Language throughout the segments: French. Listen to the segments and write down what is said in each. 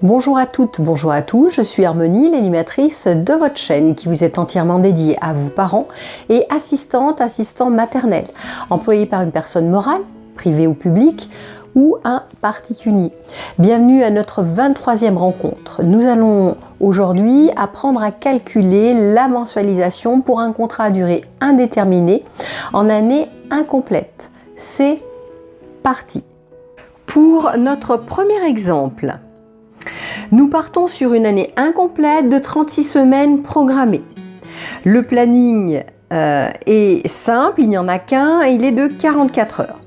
Bonjour à toutes, bonjour à tous, je suis Harmonie, l'animatrice de votre chaîne qui vous est entièrement dédiée à vous parents et assistants maternels, employés par une personne morale, privée ou publique, ou un particulier. Bienvenue à notre 23e rencontre. Nous allons aujourd'hui apprendre à calculer la mensualisation pour un contrat à durée indéterminée en année incomplète. C'est parti. Pour notre premier exemple, nous partons sur une année incomplète de 36 semaines programmées. Le planning est simple, il n'y en a qu'un, il est de 44 heures.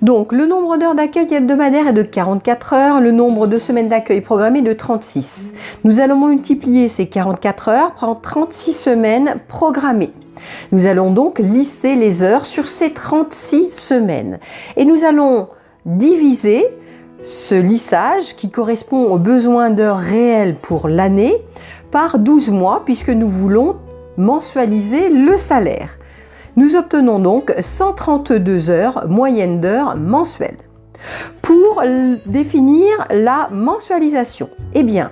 Donc le nombre d'heures d'accueil hebdomadaire est de 44 heures, le nombre de semaines d'accueil programmées de 36. Nous allons multiplier ces 44 heures par 36 semaines programmées. Nous allons donc lisser les heures sur ces 36 semaines. Et nous allons diviser ce lissage, qui correspond aux besoins d'heures réels pour l'année, par 12 mois, puisque nous voulons mensualiser le salaire. Nous obtenons donc 132 heures moyenne d'heures mensuelles. Pour définir la mensualisation, eh bien,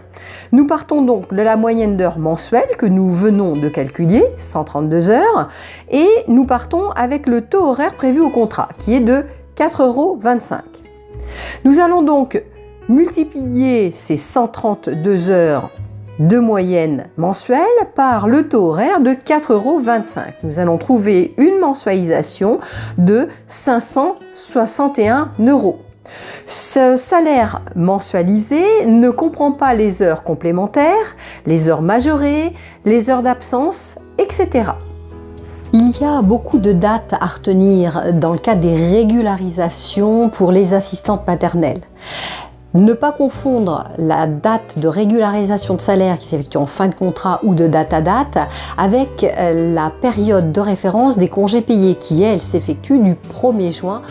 nous partons donc de la moyenne d'heures mensuelles que nous venons de calculer, 132 heures, et nous partons avec le taux horaire prévu au contrat, qui est de 4,25 €. Nous allons donc multiplier ces 132 heures de moyenne mensuelle par le taux horaire de 4,25 €. Nous allons trouver une mensualisation de 561 €. Ce salaire mensualisé ne comprend pas les heures complémentaires, les heures majorées, les heures d'absence, etc. Il y a beaucoup de dates à retenir dans le cadre des régularisations pour les assistantes maternelles. Ne pas confondre la date de régularisation de salaire qui s'effectue en fin de contrat ou de date à date avec la période de référence des congés payés qui, elle, s'effectue du 1er juin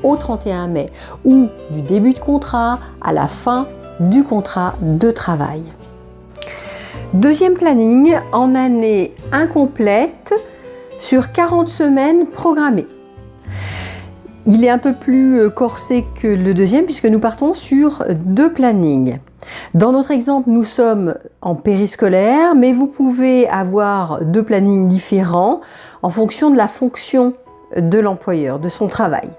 au 31 mai ou du début de contrat à la fin du contrat de travail. Deuxième planning en année incomplète sur 40 semaines programmées. Il est un peu plus corsé que le deuxième puisque nous partons sur 2 plannings. Dans notre exemple, nous sommes en périscolaire, mais vous pouvez avoir 2 plannings différents en fonction de la fonction de l'employeur, de son travail.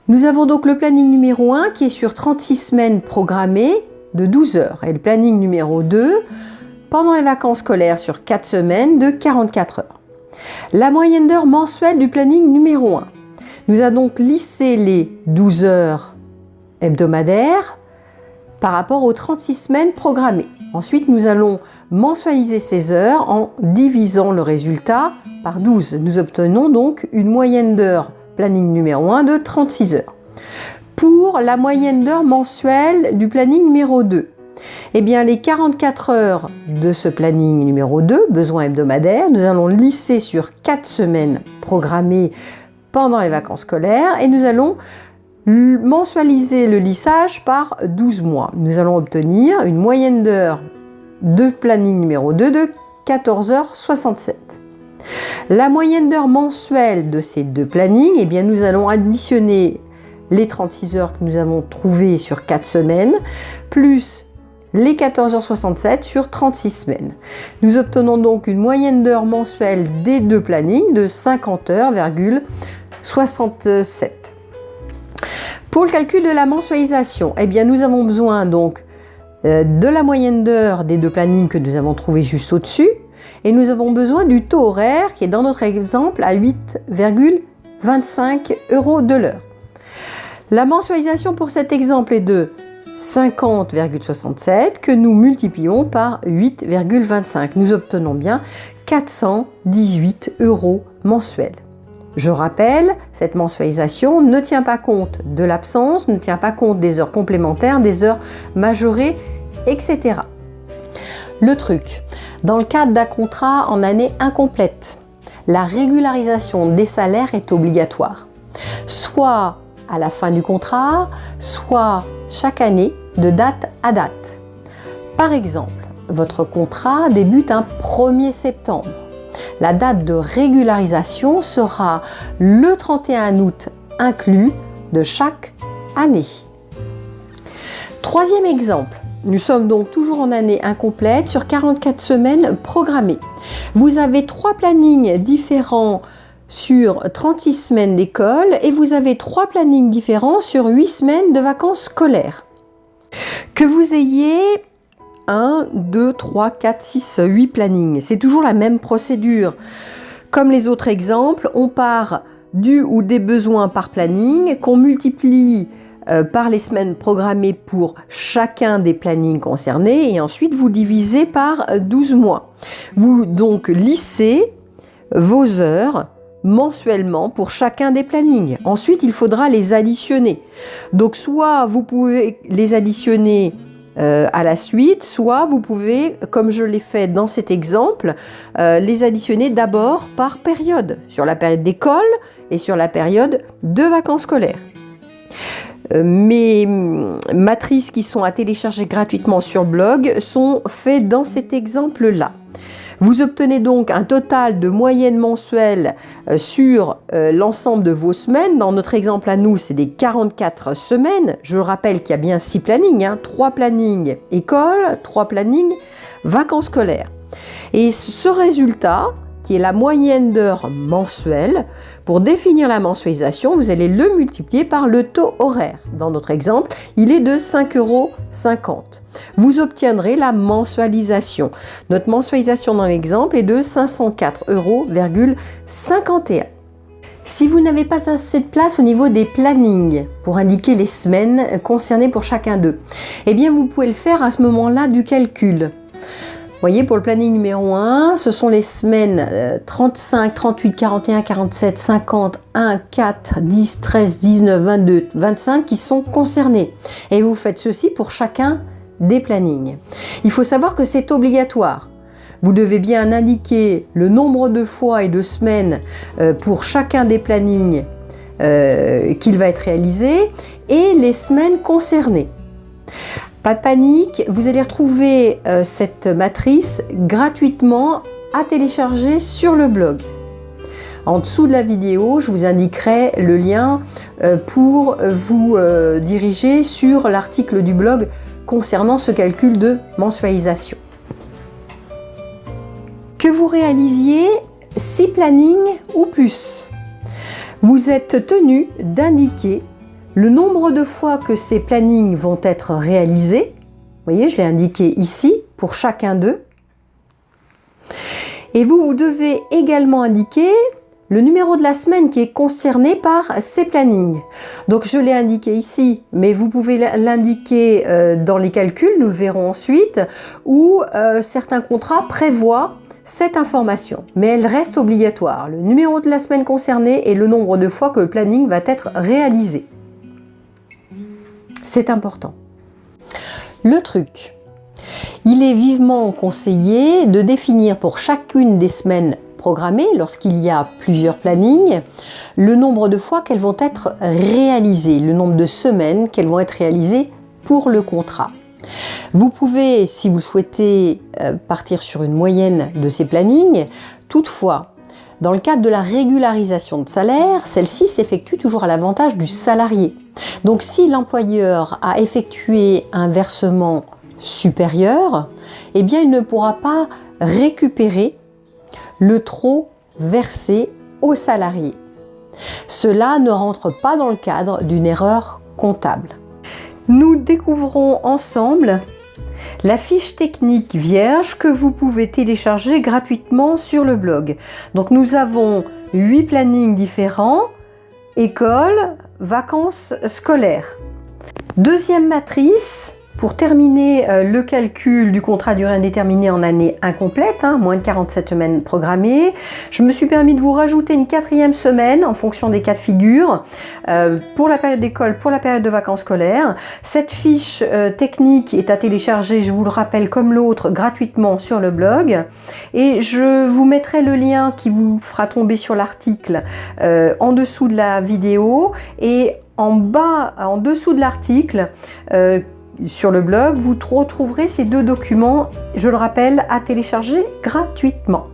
Nous avons donc le planning numéro 1 qui est sur 36 semaines programmées de 12 heures et le planning numéro 2 pendant les vacances scolaires sur 4 semaines de 44 heures. La moyenne d'heures mensuelle du planning numéro 1. Nous allons donc lisser les 12 heures hebdomadaires par rapport aux 36 semaines programmées. Ensuite, nous allons mensualiser ces heures en divisant le résultat par 12. Nous obtenons donc une moyenne d'heures planning numéro 1 de 36 heures. Pour la moyenne d'heures mensuelle du planning numéro 2, eh bien, les 44 heures de ce planning numéro 2, besoins hebdomadaires, nous allons lisser sur 4 semaines programmées pendant les vacances scolaires et nous allons mensualiser le lissage par 12 mois. Nous allons obtenir une moyenne d'heures de planning numéro 2 de 14h67. La moyenne d'heures mensuelle de ces 2 plannings, eh bien, nous allons additionner les 36 heures que nous avons trouvées sur 4 semaines, plus les 14h67 sur 36 semaines. Nous obtenons donc une moyenne d'heures mensuelle des 2 plannings de 50h,67. Pour le calcul de la mensualisation, eh bien, nous avons besoin donc de la moyenne d'heures des 2 plannings que nous avons trouvés juste au-dessus et nous avons besoin du taux horaire qui est dans notre exemple à 8,25 € de l'heure. La mensualisation pour cet exemple est de 50,67 que nous multiplions par 8,25. Nous obtenons bien 418 € mensuels. Je rappelle, cette mensualisation ne tient pas compte de l'absence, ne tient pas compte des heures complémentaires, des heures majorées, etc. Le truc, dans le cadre d'un contrat en année incomplète, la régularisation des salaires est obligatoire. Soit à la fin du contrat, soit chaque année de date à date. Par exemple, votre contrat débute un 1er septembre. La date de régularisation sera le 31 août inclus de chaque année. Troisième exemple, Nous sommes donc toujours en année incomplète sur 44 semaines programmées. Vous avez 3 plannings différents sur 36 semaines d'école et vous avez 3 plannings différents sur 8 semaines de vacances scolaires. Que vous ayez 1, 2, 3, 4, 6, 8 plannings, c'est toujours la même procédure. Comme les autres exemples, on part du ou des besoins par planning, qu'on multiplie par les semaines programmées pour chacun des plannings concernés et ensuite vous divisez par 12 mois. Vous donc lissez vos heures mensuellement pour chacun des plannings. Ensuite, il faudra les additionner. Donc soit vous pouvez les additionner à la suite, soit vous pouvez, comme je l'ai fait dans cet exemple, les additionner d'abord par période, sur la période d'école et sur la période de vacances scolaires. Mes matrices qui sont à télécharger gratuitement sur le blog sont faites dans cet exemple-là. Vous obtenez donc un total de moyenne mensuelle sur l'ensemble de vos semaines. Dans notre exemple à nous, c'est des 44 semaines. Je rappelle qu'il y a bien 6 plannings, 3 plannings école, 3 plannings vacances scolaires. Et ce résultat, qui est la moyenne d'heures mensuelles, pour définir la mensualisation, vous allez le multiplier par le taux horaire. Dans notre exemple, il est de 5,50 €. Vous obtiendrez la mensualisation. Notre mensualisation dans l'exemple est de 504,51 €. Si vous n'avez pas assez de place au niveau des plannings pour indiquer les semaines concernées pour chacun d'eux, eh bien vous pouvez le faire à ce moment-là du calcul. Vous voyez, pour le planning numéro 1, ce sont les semaines 35, 38, 41, 47, 50, 1, 4, 10, 13, 19, 22, 25 qui sont concernés. Et vous faites ceci pour chacun des plannings. Il faut savoir que c'est obligatoire. Vous devez bien indiquer le nombre de fois et de semaines pour chacun des plannings qu'il va être réalisé et les semaines concernées. Pas de panique, vous allez retrouver cette matrice gratuitement à télécharger sur le blog. En dessous de la vidéo, je vous indiquerai le lien pour vous diriger sur l'article du blog concernant ce calcul de mensualisation. Que vous réalisiez 6 plannings ou plus, vous êtes tenu d'indiquer le nombre de fois que ces plannings vont être réalisés. Vous voyez, je l'ai indiqué ici pour chacun d'eux. Et vous devez également indiquer le numéro de la semaine qui est concerné par ces plannings. Donc je l'ai indiqué ici, mais vous pouvez l'indiquer dans les calculs, nous le verrons ensuite, où certains contrats prévoient cette information, mais elle reste obligatoire. Le numéro de la semaine concernée et le nombre de fois que le planning va être réalisé. C'est important. Le truc, il est vivement conseillé de définir pour chacune des semaines programmées, lorsqu'il y a plusieurs plannings, le nombre de fois qu'elles vont être réalisées, le nombre de semaines qu'elles vont être réalisées pour le contrat. Vous pouvez, si vous souhaitez, partir sur une moyenne de ces plannings. Toutefois, dans le cadre de la régularisation de salaire, celle-ci s'effectue toujours à l'avantage du salarié. Donc si l'employeur a effectué un versement supérieur, eh bien il ne pourra pas récupérer le trop versé au salarié. Cela ne rentre pas dans le cadre d'une erreur comptable. Nous découvrons ensemble la fiche technique vierge que vous pouvez télécharger gratuitement sur le blog. Donc nous avons 8 plannings différents, école, vacances scolaires. Deuxième matrice, pour terminer le calcul du contrat à durée indéterminée en année incomplète, moins de 47 semaines programmées, je me suis permis de vous rajouter une 4e semaine en fonction des cas de figure pour la période d'école, pour la période de vacances scolaires. Cette fiche technique est à télécharger, je vous le rappelle, comme l'autre, gratuitement sur le blog. Et je vous mettrai le lien qui vous fera tomber sur l'article en dessous de la vidéo et en bas, en dessous de l'article, sur le blog, vous retrouverez ces 2 documents, je le rappelle, à télécharger gratuitement.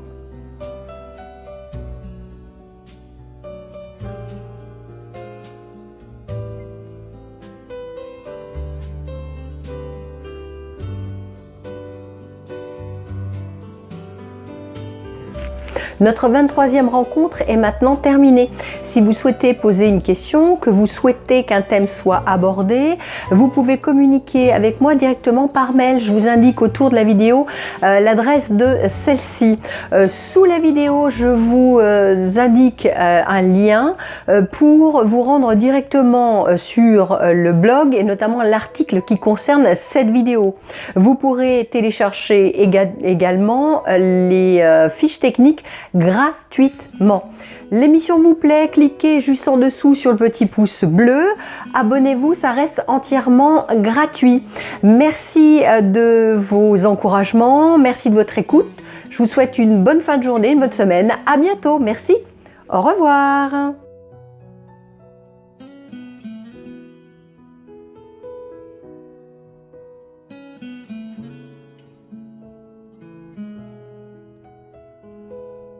Notre 23e rencontre est maintenant terminée. Si vous souhaitez poser une question, que vous souhaitez qu'un thème soit abordé, vous pouvez communiquer avec moi directement par mail. Je vous indique autour de la vidéo l'adresse de celle-ci. Sous la vidéo, je vous indique un lien pour vous rendre directement sur le blog et notamment l'article qui concerne cette vidéo. Vous pourrez télécharger également les fiches techniques gratuitement. L'émission vous plaît, cliquez juste en dessous sur le petit pouce bleu. Abonnez-vous, ça reste entièrement gratuit. Merci de vos encouragements, merci de votre écoute. Je vous souhaite une bonne fin de journée, une bonne semaine. À bientôt, merci. Au revoir.